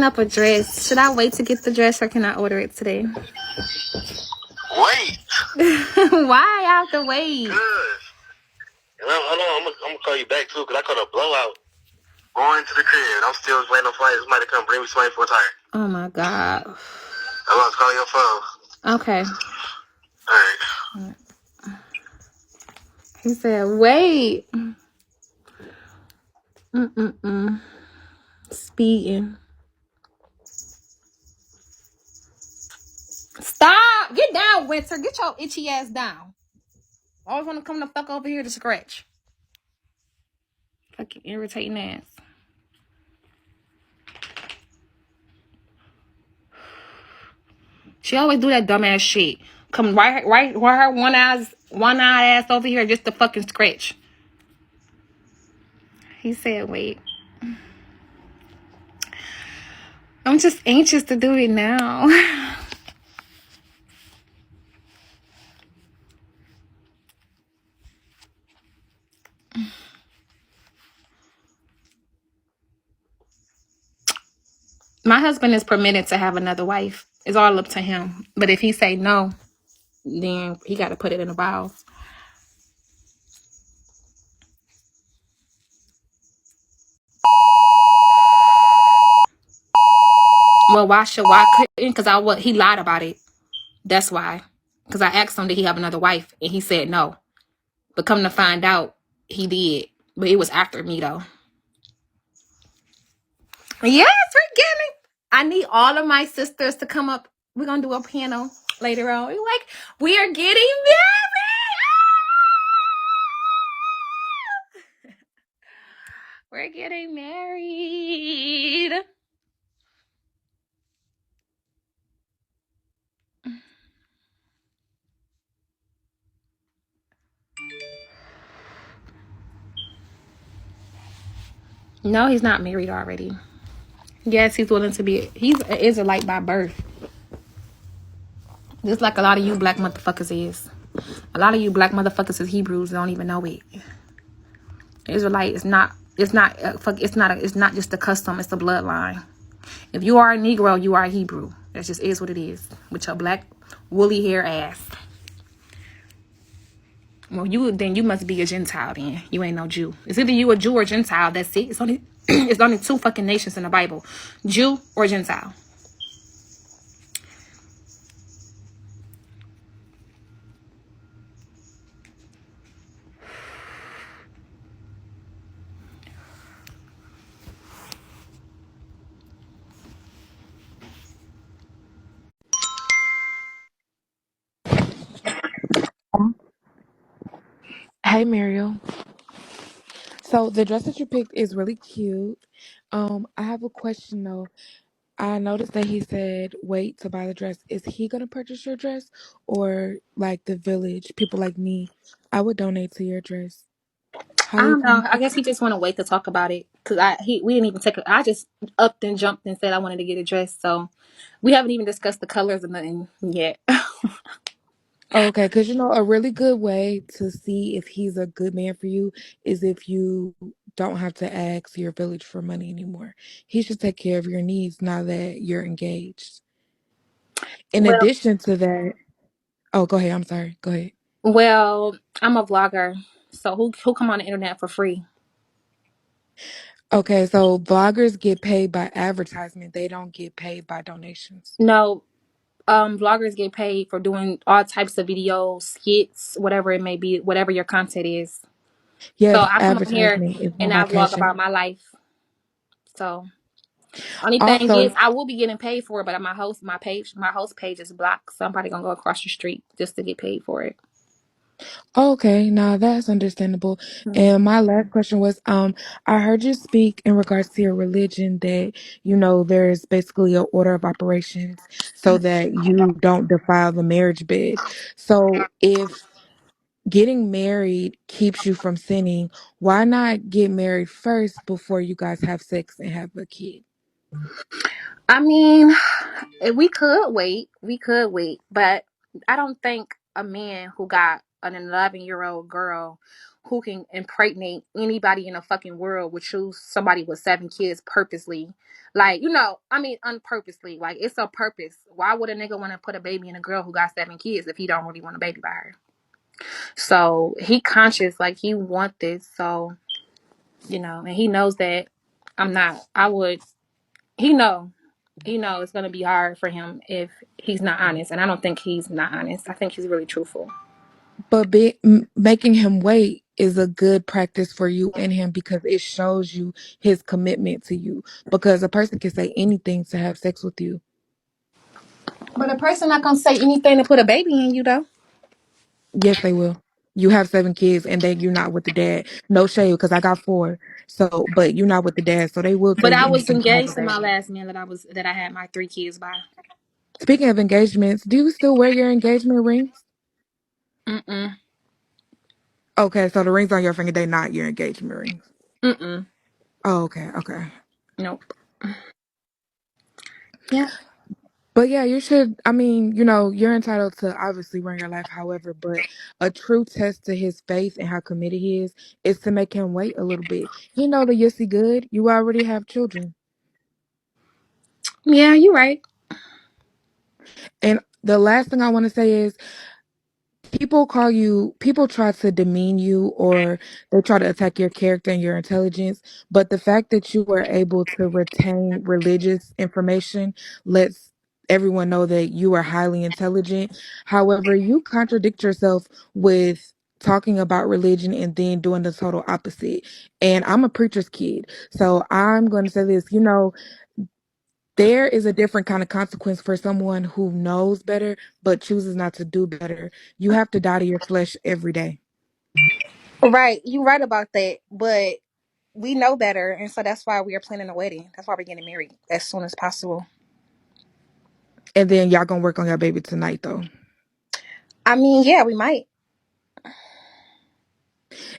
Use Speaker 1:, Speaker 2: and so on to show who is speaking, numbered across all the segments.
Speaker 1: Up a dress. Should I wait to get the dress or can I order it today?
Speaker 2: Wait.
Speaker 1: Why I have to wait?
Speaker 2: Good. And I'm gonna call you back too, because I caught a blowout going to the crib. I'm still waiting on somebody to come bring me somebody for a tire.
Speaker 1: Oh my God.
Speaker 2: I'm about to call your phone.
Speaker 1: Okay.
Speaker 2: Alright.
Speaker 1: He said, wait. Speeding. Stop. Get down, Winter. Get your itchy ass down. Always want to come the fuck over here to scratch. Fucking irritating ass. She always do that dumbass shit. Come right her one eye ass over here just to fucking scratch. He said, wait. I'm just anxious to do it now. My husband is permitted to have another wife. It's all up to him. But if he say no, then he got to put it in the vows. Well, why couldn't? Because he lied about it. That's why. Because I asked him, did he have another wife? And he said no. But come to find out, he did. But it was after me, though. Yes, we're getting. I need all of my sisters to come up. We're going to do a panel later on. We're like, we are getting married. We're getting married. No, he's not married already. Yes, he's willing to be. He's an Israelite by birth. Just like a lot of you black motherfuckers is. A lot of you black motherfuckers is Hebrews don't even know it. Israelite is not. It's not. It's not. It's not just a custom. It's a bloodline. If you are a Negro, you are a Hebrew. That just is what it is. With your black woolly hair ass. Well, you must be a Gentile then. You ain't no Jew. It's either you a Jew or Gentile. That's it. It's only it's only two fucking nations in the Bible. Jew or Gentile.
Speaker 3: Hey, Muriel. So the dress that you picked is really cute. I have a question though. I noticed that he said wait to buy the dress. Is he gonna purchase your dress, or like the village people like me? I would donate to your dress. How
Speaker 1: I
Speaker 3: do you
Speaker 1: don't know.
Speaker 3: think?
Speaker 1: I guess he just want to wait to talk about it because we didn't even take it. I just upped and jumped and said I wanted to get a dress, so we haven't even discussed the colors or nothing yet.
Speaker 3: Okay, because a really good way to see if he's a good man for you is if you don't have to ask your village for money anymore. He should take care of your needs now that you're engaged. In
Speaker 1: well,
Speaker 3: addition to that, oh, go ahead. I'm sorry. Go ahead.
Speaker 1: well, I'm a vlogger, so who come on the internet for free?
Speaker 3: Okay, so bloggers get paid by advertisement. They don't get paid by donations.
Speaker 1: No, vloggers get paid for doing all types of videos, skits, whatever it may be, whatever your content is. So
Speaker 3: Yes,
Speaker 1: I come on here
Speaker 3: advertisement is
Speaker 1: and
Speaker 3: on my
Speaker 1: I vlog
Speaker 3: Cash App.
Speaker 1: about my life. So only thing is,
Speaker 3: Also,
Speaker 1: I will be getting paid for it, but my host page is blocked. So I'm probably gonna go across the street just to get paid for it.
Speaker 3: okay, now that's understandable.
Speaker 1: Mm-hmm.
Speaker 3: And my last question was, I heard you speak in regards to your religion that, there's basically an order of operations so that you don't defile the marriage bed. So if getting married keeps you from sinning, why not get married first before you guys have sex and have a kid?
Speaker 1: I mean, we could wait, but I don't think a man who got an 11-year-old girl who can impregnate anybody in the fucking world would choose somebody with 7 kids purposely. Like, I mean, unpurposely. Like, it's a purpose. Why would a nigga want to put a baby in a girl who got 7 kids if he don't really want a baby by her? So he conscious, like he want this. So, and he knows that I'm not. I would. He know. He know it's gonna be hard for him if he's not honest, and I don't think he's not honest. I think he's really truthful.
Speaker 3: But making him wait is a good practice for you and him because it shows you his commitment to you. Because a person can say anything to have sex with you.
Speaker 1: But a person not gonna say anything to put a baby in you though.
Speaker 3: Yes, they will. You have 7 kids and then you're not with the dad. No shade because I got 4. So, but you're not with the dad, so they will tell
Speaker 1: But
Speaker 3: you
Speaker 1: I was
Speaker 3: anything to have a
Speaker 1: engaged to my
Speaker 3: baby.
Speaker 1: last man that I had my 3 kids by.
Speaker 3: Speaking of engagements, do you still wear your engagement rings?
Speaker 1: Mm-mm.
Speaker 3: Okay, so the rings on your finger, they not your engagement rings.
Speaker 1: Mm-mm.
Speaker 3: Oh, okay, okay.
Speaker 1: Nope. Yeah.
Speaker 3: But yeah, you should. I mean, you're entitled to obviously run your life however, but a true test to his faith and how committed he is to make him wait a little bit. He know that Yissy good. You already have children.
Speaker 1: Yeah, you're right.
Speaker 3: And the last thing I want to say is people try to demean you or they try to attack your character and your intelligence, but the fact that you were able to retain religious information lets everyone know that you are highly intelligent. However, you contradict yourself with talking about religion and then doing the total opposite. And I'm a preacher's kid, so I'm going to say this, there is a different kind of consequence for someone who knows better but chooses not to do better. You have to die to your flesh every day.
Speaker 1: Right. You're right about that. But we know better, and so that's why we are planning a wedding. That's why we're getting married as soon as possible.
Speaker 3: And then y'all gonna work on your baby tonight though.
Speaker 1: I mean, yeah, we might.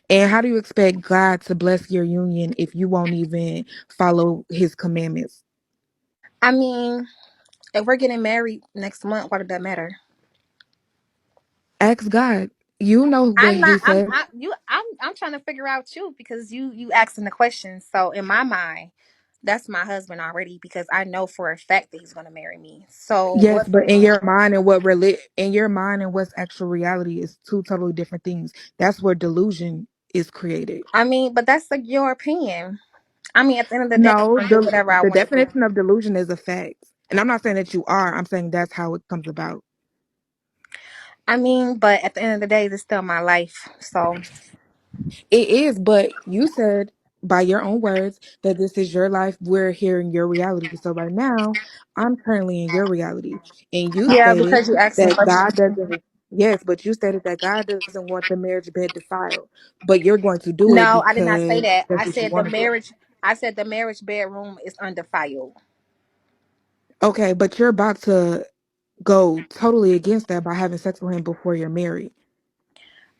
Speaker 3: And how do you expect God to bless your union if you won't even follow his commandments?
Speaker 1: I mean, if we're getting married next month, why did that matter?
Speaker 3: Ask God. You know what
Speaker 1: I'm not.
Speaker 3: he said.
Speaker 1: I'm trying to figure out you because you asking the question. So in my mind, that's my husband already because I know for a fact that he's gonna marry me. So
Speaker 3: Yes,
Speaker 1: what?
Speaker 3: but in your mind and what's actual reality is two totally different things. That's where delusion is created.
Speaker 1: I mean, but that's like your opinion. I mean, at the end of the day,
Speaker 3: No,
Speaker 1: I'm gonna do whatever I
Speaker 3: the
Speaker 1: want to do.
Speaker 3: definition of delusion is a fact. And I'm not saying that you are. I'm saying that's how it comes about.
Speaker 1: I mean, but at the end of the day, it's still my life. So
Speaker 3: It is, but you said by your own words that this is your life. We're here in your reality. So right now, I'm currently in your reality. And you
Speaker 1: yeah,
Speaker 3: stated
Speaker 1: because you asked me
Speaker 3: that
Speaker 1: questions.
Speaker 3: God doesn't, yes, but you stated that God doesn't want the marriage bed defiled. But you're going to do it
Speaker 1: No, I did not say
Speaker 3: because
Speaker 1: that.
Speaker 3: that's what you want to do.
Speaker 1: I said the marriage bedroom is undefiled.
Speaker 3: Okay, but you're about to go totally against that by having sex with him before you're married.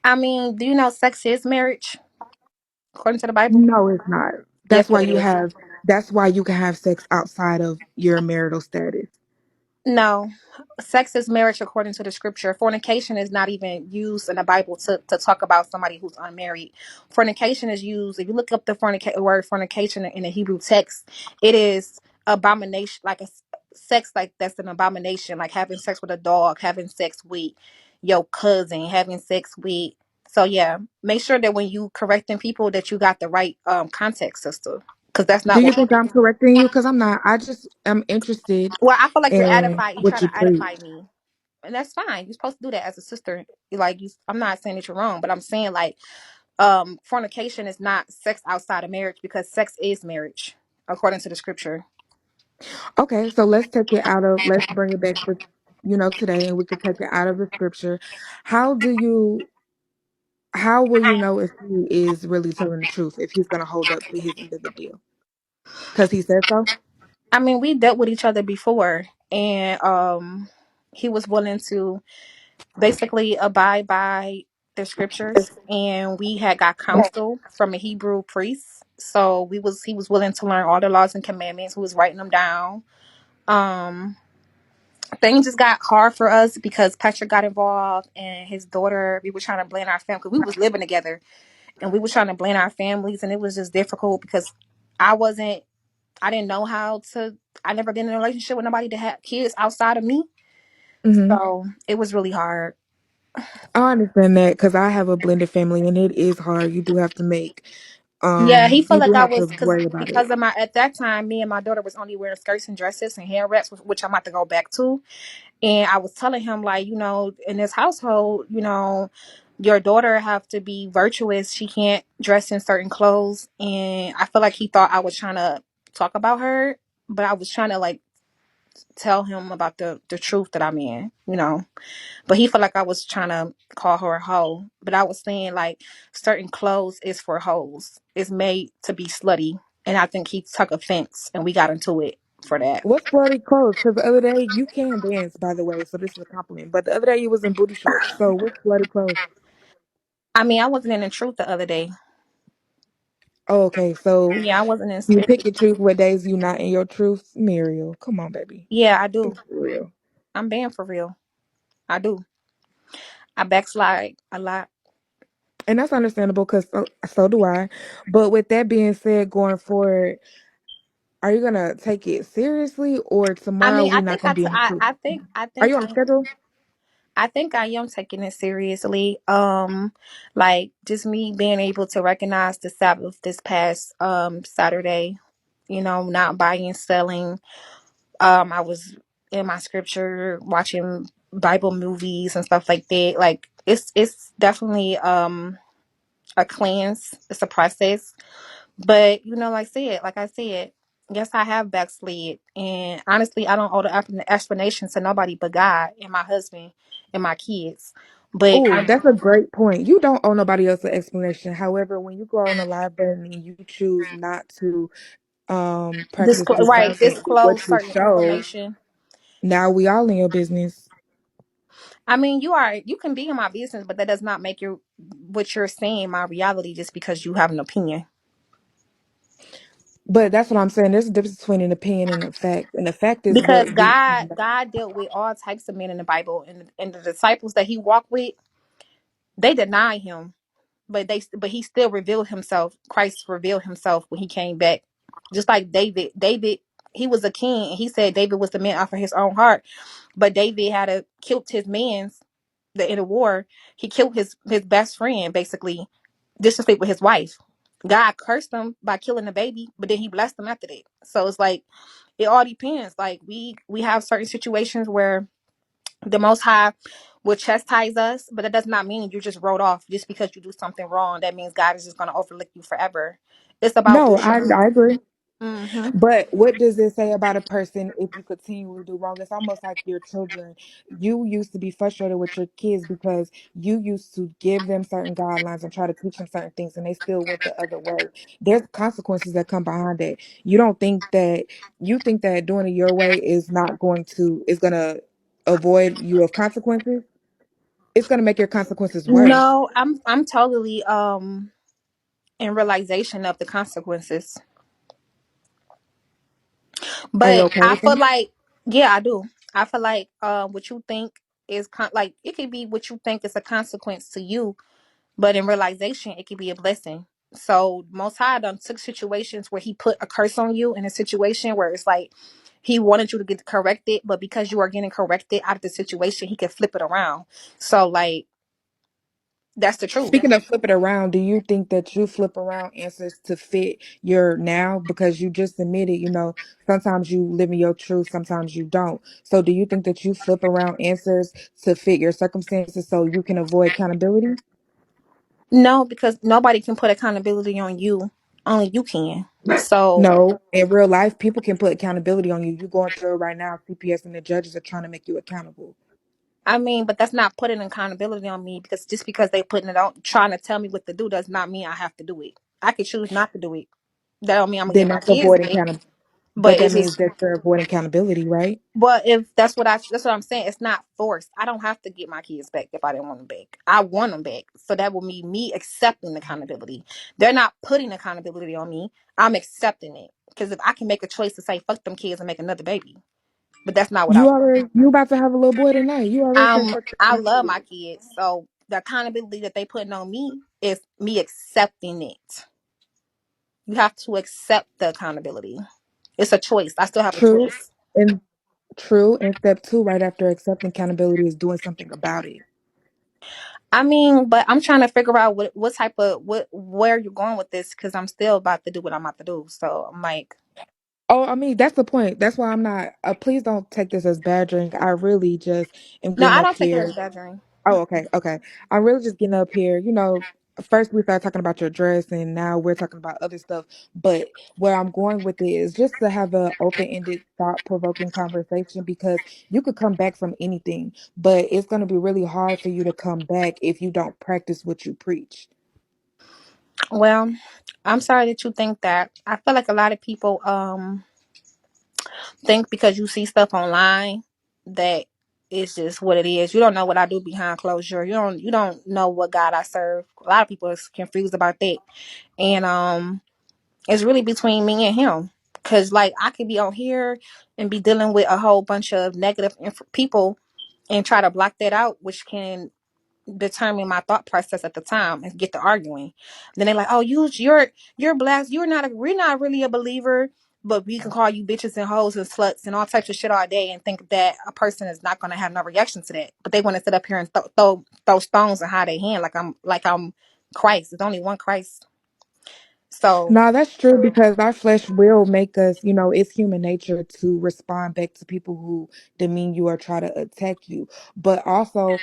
Speaker 1: I mean, do you know sex is marriage according to the Bible?
Speaker 3: No, it's not.
Speaker 1: Yes,
Speaker 3: That's why
Speaker 1: it
Speaker 3: you
Speaker 1: is.
Speaker 3: have that's why you can have sex outside of your marital status.
Speaker 1: No, sex is marriage according to the scripture. Fornication is not even used in the Bible to talk about somebody who's unmarried. Fornication is used, if you look up the word fornication in the Hebrew text, it is abomination, like sex like that's an abomination, like having sex with a dog, having sex with your cousin, having sex with. So yeah, make sure that when you correcting people that you got the right context, sister, because that's
Speaker 3: Do
Speaker 1: not
Speaker 3: you
Speaker 1: what.
Speaker 3: think I'm correcting you? Because I'm not. I just am interested
Speaker 1: Well, I feel like you're
Speaker 3: in
Speaker 1: edifying. You try
Speaker 3: what you
Speaker 1: to
Speaker 3: preach.
Speaker 1: edify me, and that's fine. You're supposed to do that as a sister. Like you, I'm not saying that you're wrong, but I'm saying like, fornication is not sex outside of marriage because sex is marriage according to the scripture.
Speaker 3: Okay, so let's bring it back for today, and we could take it out of the scripture. How do you how will you know if he is really telling the truth, if he's gonna hold up to his end of the deal? Because he said so.
Speaker 1: I mean, we dealt with each other before, and he was willing to basically abide by the scriptures, and we had got counsel from a Hebrew priest. So he was willing to learn all the laws and commandments. He was writing them down. Um, things just got hard for us because Patrick got involved and his daughter. We were trying to blend our family because we was living together, and we were trying to blend our families, and it was just difficult because I wasn't. I didn't know how to. I never been in a relationship with nobody that had kids outside of me,
Speaker 3: Hmm.
Speaker 1: so it was really hard.
Speaker 3: I understand that because I have a blended family and it is hard. You do have to make,
Speaker 1: Yeah, he felt
Speaker 3: you do
Speaker 1: like I
Speaker 3: have to
Speaker 1: was
Speaker 3: worry about it.
Speaker 1: because of my at that time. Me and my daughter was only wearing skirts and dresses and hair wraps, which I'm about to go back to. And I was telling him, like, in this household, your daughter have to be virtuous. She can't dress in certain clothes. And I feel like he thought I was trying to talk about her, but I was trying to like tell him about the truth that I'm in. But he felt like I was trying to call her a hoe. But I was saying like certain clothes is for hoes. It's made to be slutty. And I think he took offense and we got into it for that.
Speaker 3: What's bloody clothes? Because the other day you can dance, by the way, so this is a compliment. But the other day you was in booty shorts. So what's bloody clothes?
Speaker 1: I mean, I wasn't in the truth the other day.
Speaker 3: Oh, okay, so
Speaker 1: Yeah, I wasn't in
Speaker 3: you
Speaker 1: spirit.
Speaker 3: pick and choose what days you not in your truth, Muriel. Come on, baby.
Speaker 1: Yeah, I
Speaker 3: Be
Speaker 1: do.
Speaker 3: for real.
Speaker 1: I'm being for real. I do. I backslide a lot.
Speaker 3: And that's understandable because so do I. But with that being said, going forward, are you gonna take it seriously or
Speaker 1: I
Speaker 3: tomorrow
Speaker 1: mean,
Speaker 3: we not gonna be in the truth? Are you on a schedule?
Speaker 1: I think I am taking it seriously. Like just me being able to recognize the Sabbath this past Saturday. Not buying, selling. I was in my scripture watching Bible movies and stuff like that. Like it's definitely a cleanse. It's a process. But like I said, yes, I have backslid, and honestly, I don't owe the explanation to nobody but God and my husband and my kids. But
Speaker 3: Oh,
Speaker 1: I
Speaker 3: that's a great point. You don't owe nobody else an explanation. However, when you go on a live button and you choose not to practice discernment with what
Speaker 1: disclose
Speaker 3: you
Speaker 1: certain
Speaker 3: show,
Speaker 1: information.
Speaker 3: now we all in your business.
Speaker 1: I mean, you can be in my business, but that does not make you what you're saying my reality just because you have an opinion.
Speaker 3: But that's what I'm saying. There's a difference between an opinion and a fact. And the fact is
Speaker 1: Because
Speaker 3: what we
Speaker 1: God dealt with all types of men in the Bible, and the disciples that He walked with, they denied Him. But he still revealed himself. Christ revealed himself when he came back. Just like David, he was a king, and he said David was the man after his own heart. But David had killed his man's in a war. He killed his best friend basically, just to sleep with his wife. God cursed him by killing the baby, but then he blessed him after that. So it's like it all depends. Like we have certain situations where the Most High will chastise us, but that does not mean you just wrote off just because you do something wrong. That means God is just going to overlook you forever. It's about
Speaker 3: no,
Speaker 1: what you do.
Speaker 3: I agree.
Speaker 1: Hmm.
Speaker 3: But what does it say about a person if you continue to do wrong? It's almost like your children. You used to be frustrated with your kids because you used to give them certain guidelines and try to teach them certain things, and they still went the other way. There's consequences that come behind it. You think that doing it your way is gonna avoid you of consequences. It's gonna make your consequences worse.
Speaker 1: No, I'm totally in realization of the consequences.
Speaker 3: Are you
Speaker 1: But
Speaker 3: okay
Speaker 1: I
Speaker 3: with
Speaker 1: feel
Speaker 3: that?
Speaker 1: like, yeah, I do. I feel like what you think is like it could be what you think is a consequence to you. But in realization, it could be a blessing. So Most High done took situations where He put a curse on you in a situation where it's like He wanted you to get corrected, but because you are getting corrected out of the situation, He can flip it around. So like that's the truth.
Speaker 3: Speaking of flip it around, do you think that you flip around answers to fit your now? Because you just admitted, sometimes you live in your truth, sometimes you don't. So do you think that you flip around answers to fit your circumstances so you can avoid accountability?
Speaker 1: No, because nobody can put accountability on you. Only you can. So
Speaker 3: No, in real life, people can put accountability on you. You going through it right now. CPS and the judges are trying to make you accountable.
Speaker 1: I mean, but that's not putting accountability on me because just because they putting it on trying to tell me what to do does not mean I have to do it. I could choose not to do it. That don't mean I'm gonna
Speaker 3: Then
Speaker 1: get my
Speaker 3: that's
Speaker 1: kids
Speaker 3: avoiding
Speaker 1: back.
Speaker 3: accountability. But
Speaker 1: But
Speaker 3: that
Speaker 1: it's
Speaker 3: means
Speaker 1: just
Speaker 3: that you're avoiding accountability, right?
Speaker 1: But if that's what I'm saying. It's not forced. I don't have to get my kids back if I didn't want them back. I want them back. So that will mean me accepting accountability. They're not putting accountability on me. I'm accepting it. Because if I can make a choice to say fuck them kids and make another baby, but that's not what I want.
Speaker 3: You about to have a little boy tonight. You already said fuck
Speaker 1: I
Speaker 3: your
Speaker 1: love my
Speaker 3: accountability.
Speaker 1: kids, so the accountability that they putting on me is me accepting it. You have to accept the accountability. It's a choice. I still have a
Speaker 3: True.
Speaker 1: choice.
Speaker 3: And true. And step two, right after accepting accountability, is doing something about it.
Speaker 1: I mean, but I'm trying to figure out what type of where you're going with this because I'm still about to do what I'm about to do. So I'm like,
Speaker 3: Oh, I mean, that's the point. That's why I'm not. Please don't take this as badgering. I really just am
Speaker 1: no,
Speaker 3: getting
Speaker 1: I
Speaker 3: up
Speaker 1: don't take it
Speaker 3: here.
Speaker 1: as badgering.
Speaker 3: Oh, okay, okay. I'm really just getting up here. First we started talking about your dress, and now we're talking about other stuff. But where I'm going with it is just to have an open-ended, thought-provoking conversation because you could come back from anything, but it's going to be really hard for you to come back if you don't practice what you preach.
Speaker 1: Well, I'm sorry that you think that. I feel like a lot of people think because you see stuff online that it's just what it is. You don't know what I do behind closed door. You don't know what God I serve. A lot of people is confused about that. And it's really between me and him. Cause like I could be on here and be dealing with a whole bunch of negative people and try to block that out, which can determine my thought process at the time and get to arguing. Then they're like, "Oh, you're blessed. We're not really a believer, but we can call you bitches and hoes and sluts and all types of shit all day and think that a person is not going to have no reaction to that. But they want to sit up here and throw stones and hide their hand like I'm Christ. There's only one Christ. So
Speaker 3: No, that's true because our flesh will make us, it's human nature to respond back to people who demean you or try to attack you. But also,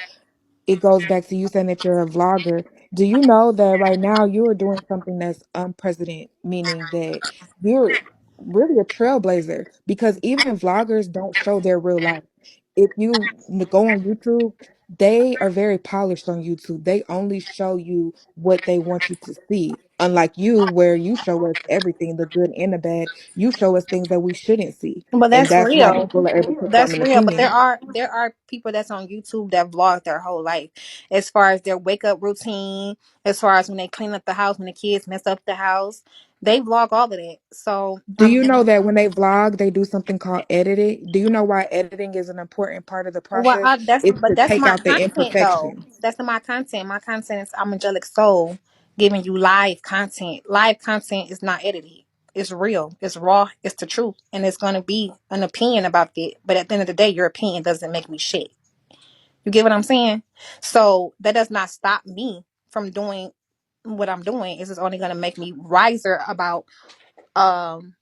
Speaker 3: it goes back to you saying that you're a vlogger. Do you know that right now you are doing something that's unprecedented, meaning that you're really a trailblazer because even vloggers don't show their real life. If you go on YouTube, they are very polished on YouTube. They only show you what they want you to see. Unlike you, where you show us everything, the good and the bad, you show us things that we shouldn't see.
Speaker 1: but
Speaker 3: And
Speaker 1: that's
Speaker 3: that's why
Speaker 1: real.
Speaker 3: people are able to form
Speaker 1: That's
Speaker 3: an
Speaker 1: real. But
Speaker 3: opinion.
Speaker 1: there are people that's on YouTube that vlog their whole life, as far as their wake up routine, as far as when they clean up the house, when the kids mess up the house, they vlog all of that. So
Speaker 3: Do you know that when they vlog, they do something called editing? Do you know why editing is an important part of the
Speaker 1: well,
Speaker 3: process? It's to
Speaker 1: that's
Speaker 3: take
Speaker 1: my
Speaker 3: out the
Speaker 1: content though.
Speaker 3: imperfections.
Speaker 1: That's my content. My content is I'm Angelic Soul, giving you live content. Live content is not edited. It's real. It's raw. It's the truth, and it's going to be an opinion about it. But at the end of the day, your opinion doesn't make me shit. You get what I'm saying? So that does not stop me from doing what I'm doing. It's just only going to make me wiser about um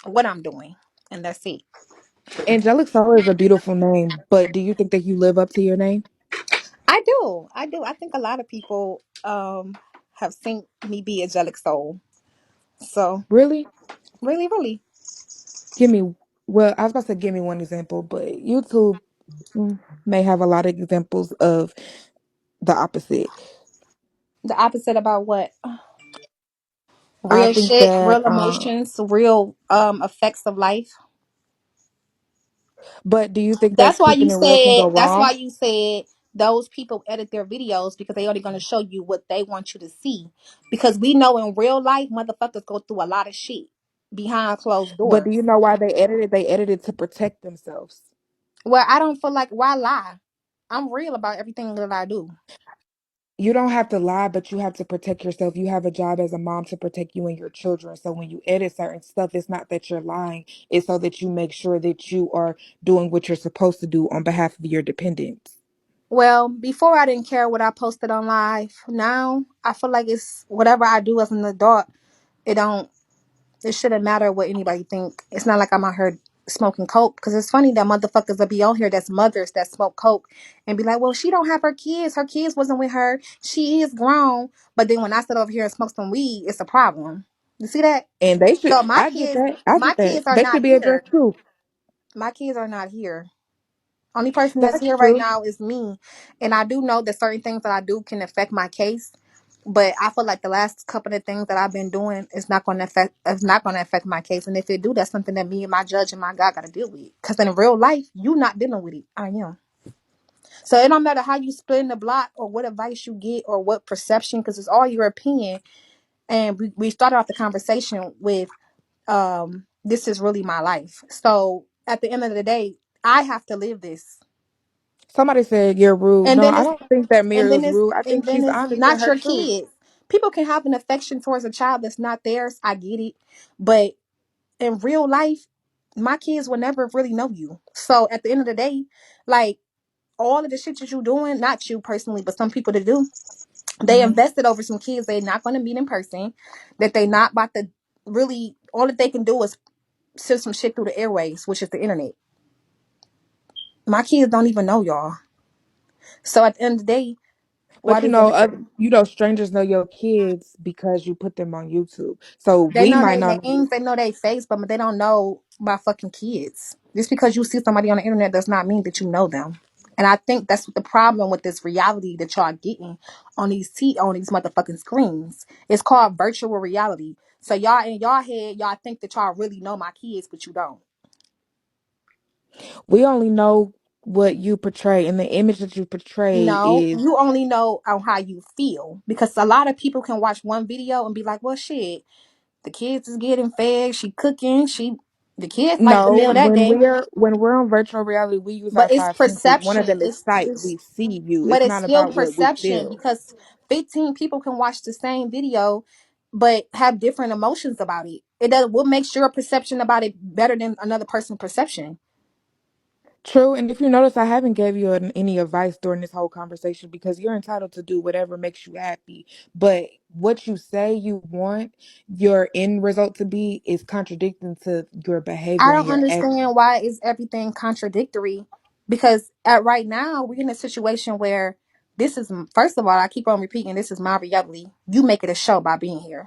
Speaker 1: what I'm doing, and that's it.
Speaker 3: Angelic Soul is a beautiful name, but do you think that you live up to your name?
Speaker 1: I do. I do. I think a lot of people have seen me be Angelic Soul. So
Speaker 3: Really?
Speaker 1: really, really,
Speaker 3: Give me, well, I was about to say give me one example, but YouTube may have a lot of examples of the opposite.
Speaker 1: the opposite about what?
Speaker 3: I
Speaker 1: Real
Speaker 3: think
Speaker 1: shit,
Speaker 3: that,
Speaker 1: real emotions, real effects of life.
Speaker 3: but do you think
Speaker 1: That's
Speaker 3: that
Speaker 1: why you
Speaker 3: keeping it real can
Speaker 1: said.
Speaker 3: go
Speaker 1: That's why
Speaker 3: wrong?
Speaker 1: you said those people edit their videos because they only going to show you what they want you to see. Because we know in real life, motherfuckers go through a lot of shit behind closed
Speaker 3: But do you
Speaker 1: doors.
Speaker 3: know why they edit it? They edit it to protect themselves.
Speaker 1: Well, I don't feel like why lie. I'm real about everything that I do.
Speaker 3: You don't have to lie, but you have to protect yourself. You have a job as a mom to protect you and your children. So when you edit certain stuff, it's not that you're lying. It's so that you make sure that you are doing what you're supposed to do on behalf of your dependents.
Speaker 1: Well, before I didn't care what I posted on live. Now I feel like it's whatever I do as an adult. It don't. It shouldn't matter what anybody think. It's not like I'm out here smoking coke. Because it's funny that motherfuckers will be on here that's mothers that smoke coke and be like, well, she don't have her kids. Her kids wasn't with her. She is grown. But then when I sit over here and smoke some weed, it's a problem. You see that?
Speaker 3: And they should,
Speaker 1: So
Speaker 3: I get that. I
Speaker 1: my
Speaker 3: get that.
Speaker 1: kids are
Speaker 3: They should
Speaker 1: not
Speaker 3: be
Speaker 1: here.
Speaker 3: addressed too.
Speaker 1: My kids are not here. Only person that's
Speaker 3: That's
Speaker 1: here right
Speaker 3: true.
Speaker 1: now is me. And I do know that certain things that I do can affect my case. But I feel like the last couple of things that I've been doing is not going to affect. It's not going to affect my case. And if it do, that's something that me and my judge and my God got to deal with. Because in real life, you not dealing with it. I am. So it don't matter how you split in the block or what advice you get or what perception, because it's all your opinion. And we started off the conversation with this is really my life. So at the end of the day, I have to live this.
Speaker 3: Somebody said you're rude.
Speaker 1: And
Speaker 3: No,
Speaker 1: then
Speaker 3: I
Speaker 1: it's
Speaker 3: don't think that Miriam's rude. I think she's honest in
Speaker 1: not
Speaker 3: her
Speaker 1: your
Speaker 3: truth.
Speaker 1: kids. People can have an affection towards a child that's not theirs. I get it. But in real life, my kids will never really know you. So at the end of the day, like all of the shit that you're doing, not you personally, but some people that do, they
Speaker 3: Hmm.
Speaker 1: invested over some kids they're not going to meet in person, that they not about to really, all that they can do is send some shit through the airways, which is the internet. My kids don't even know y'all. So at the end of the day, why
Speaker 3: But
Speaker 1: does it matter?
Speaker 3: strangers know your kids because you put them on YouTube. So
Speaker 1: They
Speaker 3: we
Speaker 1: know
Speaker 3: might
Speaker 1: their
Speaker 3: not know.
Speaker 1: names, they know their face, but they don't know my fucking kids. Just because you see somebody on the internet does not mean that you know them. And I think that's what the problem with this reality that y'all getting on on these motherfucking screens. It's called virtual reality. So y'all in y'all head, y'all think that y'all really know my kids, but you don't.
Speaker 3: We only know what you portray, and the image that you portray
Speaker 1: No,
Speaker 3: is
Speaker 1: you only know on how you feel. Because a lot of people can watch one video and be like, well shit, the kids is getting fed, she cooking, the kids like the
Speaker 3: no.
Speaker 1: meal that day.
Speaker 3: When we're on virtual reality, we use our
Speaker 1: But it's
Speaker 3: five senses. One of
Speaker 1: perception.
Speaker 3: them is sight.
Speaker 1: It's
Speaker 3: We see you.
Speaker 1: but
Speaker 3: It's
Speaker 1: it's
Speaker 3: not
Speaker 1: still
Speaker 3: about what we
Speaker 1: perception
Speaker 3: feel.
Speaker 1: because 15 people can watch the same video but have different emotions about it. It does what makes your perception about it better than another person's perception.
Speaker 3: True, and if you notice, I haven't gave you any advice during this whole conversation because you're entitled to do whatever makes you happy. But what you say you want your end result to be is contradicting to your
Speaker 1: I
Speaker 3: behavior and
Speaker 1: don't
Speaker 3: your actions.
Speaker 1: understand why is everything contradictory because at right now we're in a situation where this is first of all, I keep on repeating, this is my reality. You make it a show by being here.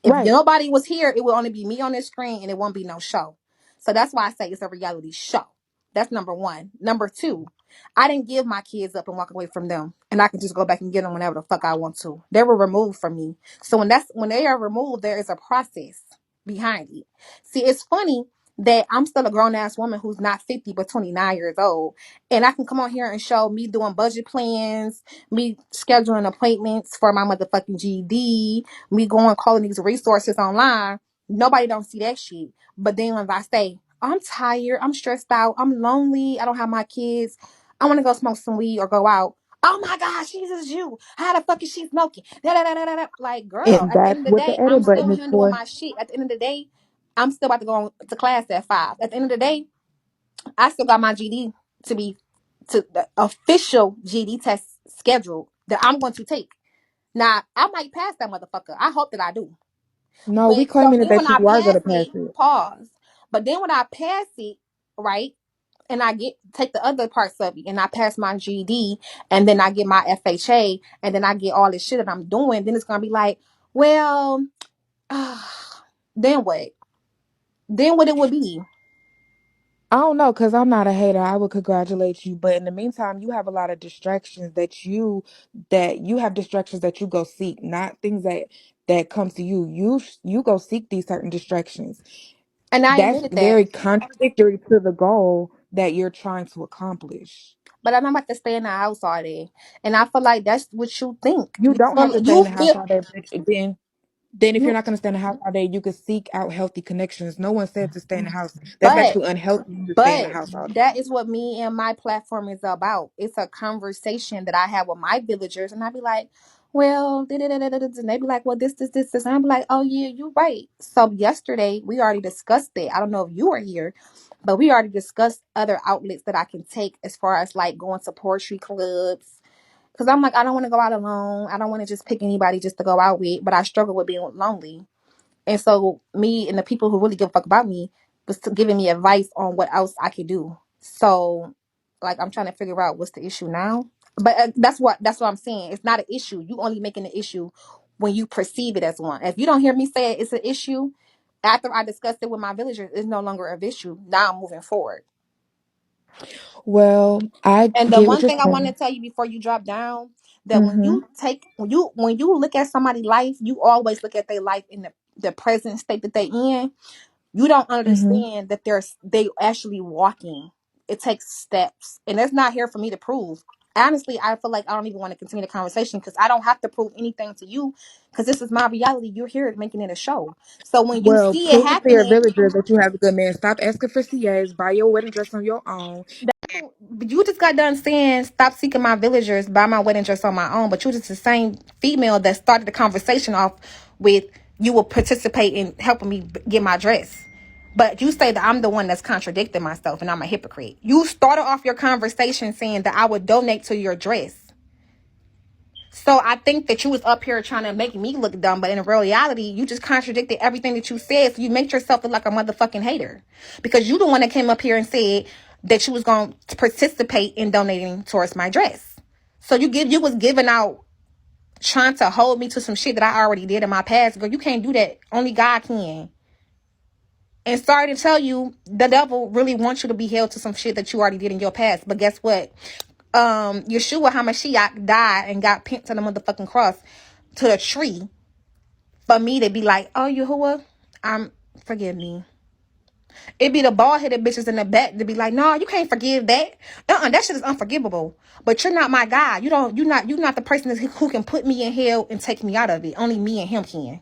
Speaker 1: If
Speaker 3: Right.
Speaker 1: nobody was here, it would only be me on this screen and it won't be no show. So that's why I say it's a reality show. That's number one. Number two, I didn't give my kids up and walk away from them. And I can just go back and get them whenever the fuck I want to. They were removed from me. So when they are removed, there is a process behind it. See, it's funny that I'm still a grown ass woman who's not 50 but 29 years old. And I can come on here and show me doing budget plans, me scheduling appointments for my motherfucking GD, me going calling these resources online. Nobody don't see that shit. But then when I say, I'm tired, I'm stressed out, I'm lonely, I don't have my kids, I want to go smoke some weed or go out. Oh my gosh, Jesus, you. How the fuck is she smoking? Da, da, da, da, da, da. Like, girl,
Speaker 3: And
Speaker 1: at the
Speaker 3: that's
Speaker 1: end of the
Speaker 3: what the
Speaker 1: day, I'm
Speaker 3: edit
Speaker 1: still
Speaker 3: button is
Speaker 1: here doing
Speaker 3: for.
Speaker 1: my shit. At the end of the day, I'm still about to go to class at 5. At the end of the day, I still got my GD to be to the official GD test scheduled that I'm going to take. Now, I might pass that motherfucker. I hope that I do.
Speaker 3: No, we
Speaker 1: But so
Speaker 3: claiming
Speaker 1: then
Speaker 3: that
Speaker 1: when I
Speaker 3: you are
Speaker 1: pass
Speaker 3: gonna pass
Speaker 1: it,
Speaker 3: it.
Speaker 1: pause. But then when I pass it, right, and I take the other parts of it and I pass my GED and then I get my FHA and then I get all this shit that I'm doing, then it's gonna be like, well, then what? Then what it would be.
Speaker 3: I don't know, cause I'm not a hater. I would congratulate you, but in the meantime, you have a lot of distractions that you have distractions that you go seek, not things that comes to you. You go seek these certain distractions.
Speaker 1: And I
Speaker 3: That's
Speaker 1: admitted that.
Speaker 3: very contradictory to the goal that you're trying to accomplish.
Speaker 1: But I'm not about to stay in the house all day. And I feel like that's what you think.
Speaker 3: You don't have to stay in
Speaker 1: You
Speaker 3: the house
Speaker 1: feel
Speaker 3: all day, but then if you're
Speaker 1: you
Speaker 3: not going to stay in the house all day, you could seek out healthy connections. No one said to stay in the house. That's
Speaker 1: but
Speaker 3: actually unhealthy to stay in the
Speaker 1: But
Speaker 3: house all day.
Speaker 1: that is what me and my platform is about. It's a conversation that I have with my villagers, and I be like, well, and they be like, well, this. And I be like, oh, yeah, you're right. So yesterday, we already discussed it. I don't know if you were here, but we already discussed other outlets that I can take as far as like going to poetry clubs. Because I'm like, I don't want to go out alone. I don't want to just pick anybody just to go out with, but I struggle with being lonely. And so me and the people who really give a fuck about me was giving me advice on what else I could do. So like I'm trying to figure out what's the issue now. But that's what I'm saying. It's not an issue. You only making an issue when you perceive it as one. If you don't hear me say it's an issue, after I discussed it with my villagers, it's no longer an issue. Now I'm moving forward.
Speaker 3: Well, I
Speaker 1: And the
Speaker 3: get what
Speaker 1: one
Speaker 3: you're
Speaker 1: thing I want to
Speaker 3: saying.
Speaker 1: tell you before you drop down, that
Speaker 3: Mm-hmm.
Speaker 1: when you look at somebody's life, you always look at their life in the present state that they in. You don't
Speaker 3: Mm-hmm.
Speaker 1: understand that they actually walking. It takes steps, and that's not here for me to prove. honestly, I feel like I don't even want to continue the conversation because I don't have to prove anything to you because this is my reality. You're here making it a show. So when you
Speaker 3: Well,
Speaker 1: see it
Speaker 3: prove to your
Speaker 1: happening,
Speaker 3: villager that you have a good man. Stop asking for CAs. Buy your wedding dress on your own.
Speaker 1: you just got done saying stop seeking my villagers, buy my wedding dress on my own, but you just the same female that started the conversation off with you will participate in helping me get my dress. But you say that I'm the one that's contradicting myself and I'm a hypocrite. You started off your conversation saying that I would donate to your dress. So I think that you was up here trying to make me look dumb, but in reality, you just contradicted everything that you said. So you make yourself look like a motherfucking hater. Because you the one that came up here and said that you was going to participate in donating towards my dress. So you was giving out, trying to hold me to some shit that I already did in my past. Girl, you can't do that. Only God can. And sorry to tell you, the devil really wants you to be held to some shit that you already did in your past. But guess what? Yeshua HaMashiach died and got pinned to the motherfucking cross, to the tree, for me to be like, oh, Yahuwah, forgive me. It be the bald headed bitches in the back to be like, no, you can't forgive that. That shit is unforgivable. But you're not my God. You're not the person who can put me in hell and take me out of it. Only me and him can.